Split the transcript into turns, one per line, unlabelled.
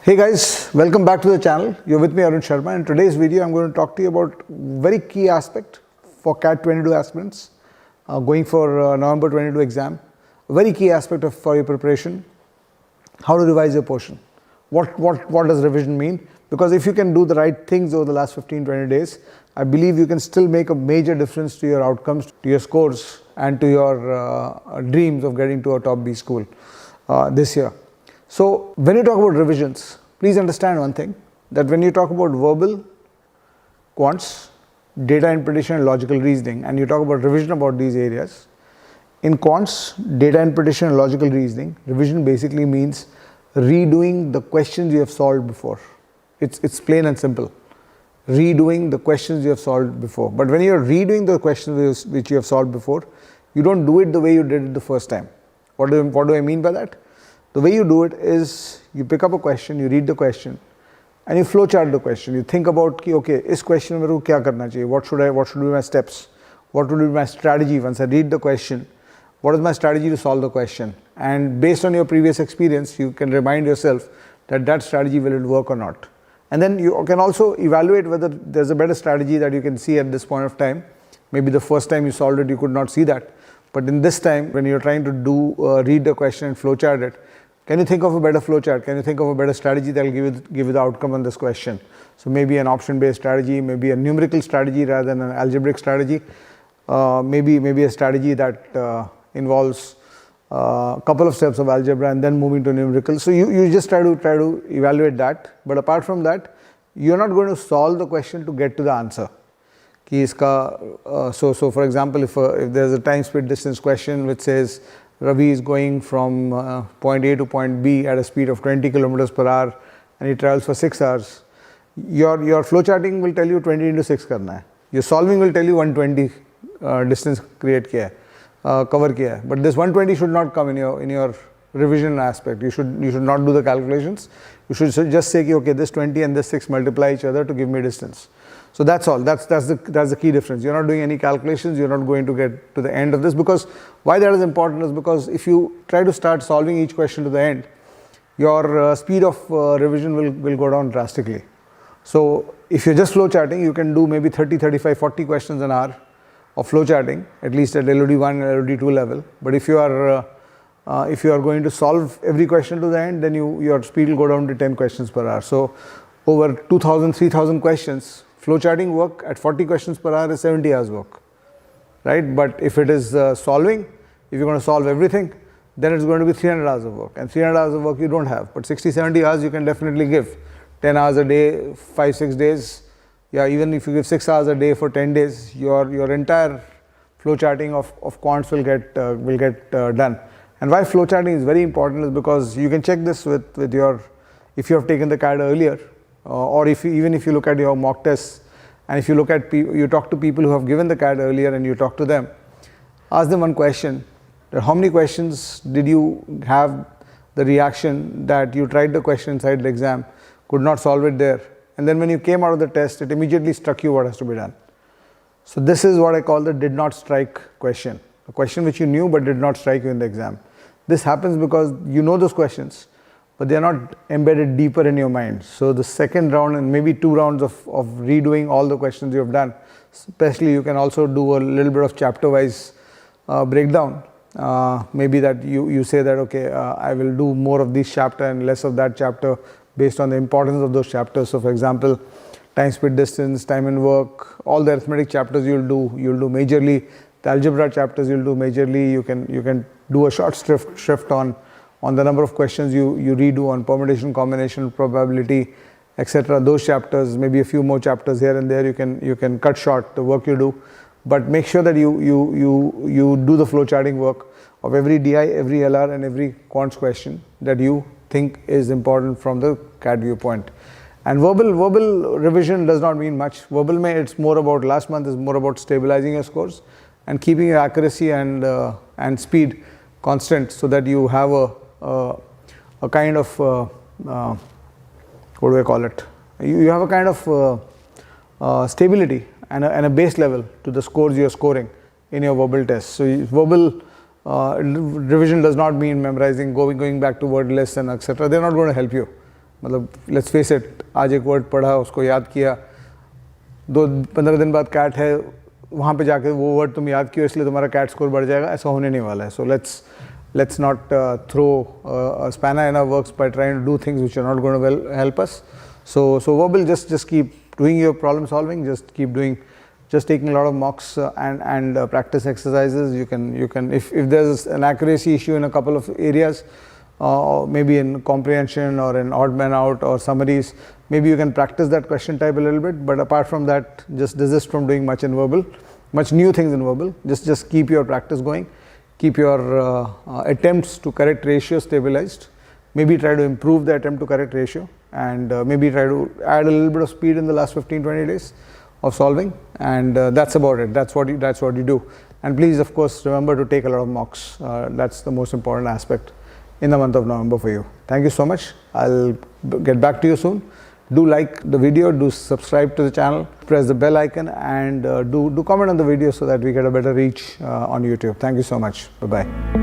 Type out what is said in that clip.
Hey guys, welcome back to the channel. You're with me Arun Sharma. In today's video I'm going to talk to you about very key aspect for CAT 22 aspirants going for November 22 exam. A very key aspect for your preparation, how to revise your portion. What does revision mean? Because if you can do the right things over the last 15-20 days, I believe you can still make a major difference to your outcomes, to your scores and to your dreams of getting to a top B school this year. So when you talk about revisions, please understand one thing, that when you talk about verbal, quants, data interpretation and logical reasoning, and you talk about revision about these areas, in quants, data interpretation and logical reasoning, revision basically means redoing the questions you have solved before. It's plain and simple. Redoing the questions you have solved before. But when you are redoing the questions which you have solved before, you don't do it the way you did it the first time. What do I mean by that? The way you do it is you pick up a question, you read the question, and you flowchart the question. You think about, okay, this question मेरे को क्या करना चाहिए? What should be my steps? What would be my strategy once I read the question? What is my strategy to solve the question? And based on your previous experience, you can remind yourself that strategy will it work or not. And then you can also evaluate whether there's a better strategy that you can see at this point of time. Maybe the first time you solved it, you could not see that. But in this time, when you're trying to read the question and flowchart it, can you think of a better flowchart? Can you think of a better strategy that will give you the outcome on this question? So maybe an option-based strategy, maybe a numerical strategy rather than an algebraic strategy, maybe a strategy that involves a couple of steps of algebra and then moving to numerical. So you just try to evaluate that. But apart from that, you're not going to solve the question to get to the answer. So for example, if there's a time speed distance question which says Ravi is going from point A to point B at a speed of 20 kilometers per hour and he travels for 6 hours. Your flowcharting will tell you 20 into 6 karna hai. Your solving will tell you 120 distance create kiya hai, cover kiya hai. But this 120 should not come in your revision aspect. You should not do the calculations. You should just say, okay, this 20 and this 6 multiply each other to give me distance. So that's all. That's the key difference. You're not doing any calculations. You're not going to get to the end of this, because why that is important is because if you try to start solving each question to the end, your speed of revision will go down drastically. So if you're just flowcharting, you can do maybe 30, 35, 40 questions an hour of flowcharting, at least at LOD1 and LOD2 level. But if you are going to solve every question to the end, then your speed will go down to 10 questions per hour. So over 2,000, 3,000 questions, flowcharting work at 40 questions per hour is 70 hours work, right? But if it is solving, if you're going to solve everything, then it's going to be 300 hours of work, and 300 hours of work you don't have. But 60, 70 hours you can definitely give. 10 hours a day, 5, 6 days. Yeah, even if you give 6 hours a day for 10 days, your entire flowcharting of quants will get done. And why flowcharting is very important is because you can check this with your, if you have taken the CAD earlier, or even if you look at your mock tests, and if you look at you talk to people who have given the CAD earlier and you talk to them, ask them one question, that how many questions did you have the reaction that you tried the question inside the exam, could not solve it there, and then when you came out of the test, it immediately struck you what has to be done. So this is what I call the did not strike question, a question which you knew but did not strike you in the exam. This happens because you know those questions, but they are not embedded deeper in your mind. So the second round and maybe 2 rounds of redoing all the questions you have done, especially you can also do a little bit of chapter-wise breakdown. Maybe that you say that, okay, I will do more of this chapter and less of that chapter based on the importance of those chapters. So for example, time, speed, distance, time and work, all the arithmetic chapters you'll do majorly. The algebra chapters you'll do majorly. You can do a short shrift on the number of questions you redo on permutation, combination, probability, etc. Those chapters, maybe a few more chapters here and there, you can cut short the work you do, but make sure that you do the flowcharting work of every DI, every LR and every quants question that you think is important from the CAD viewpoint. And verbal revision does not mean much. Verbal it's more about, last month is more about stabilizing your scores and keeping your accuracy and speed constant, so that you have a kind of what do I call it? You have a kind of stability and a base level to the scores you are scoring in your verbal tests. So verbal revision does not mean memorizing, going back to word lists and etc. They're not going to help you. मतलब let's face it, आज एक word पढ़ा उसको याद किया, 2-15 दिन बाद cat है, वहाँ पे जाके वो वर्ड तुम याद किया इसलिए तुम्हारा कैट स्कोर बढ़ जाएगा, ऐसा होने नहीं वाला है. सो let's not throw a spanner in our works by trying to do things which are not going to help us. So verbal, just keep doing your problem solving, just keep doing, just taking a lot of mocks and practice exercises. You can if there's an accuracy issue in a couple of areas, maybe in comprehension or in odd man out or summaries, maybe you can practice that question type a little bit, but apart from that, just desist from doing much in verbal, much new things in verbal. Just keep your practice going, keep your attempts to correct ratio stabilized, maybe try to improve the attempt to correct ratio, and maybe try to add a little bit of speed in the last 15-20 days of solving, and that's about it. That's what you do. And please, of course, remember to take a lot of mocks. That's the most important aspect in the month of November for you. Thank you so much. I'll get back to you soon. Do like the video, do subscribe to the channel, press the bell icon, and do comment on the video so that we get a better reach on YouTube. Thank you so much. Bye-bye.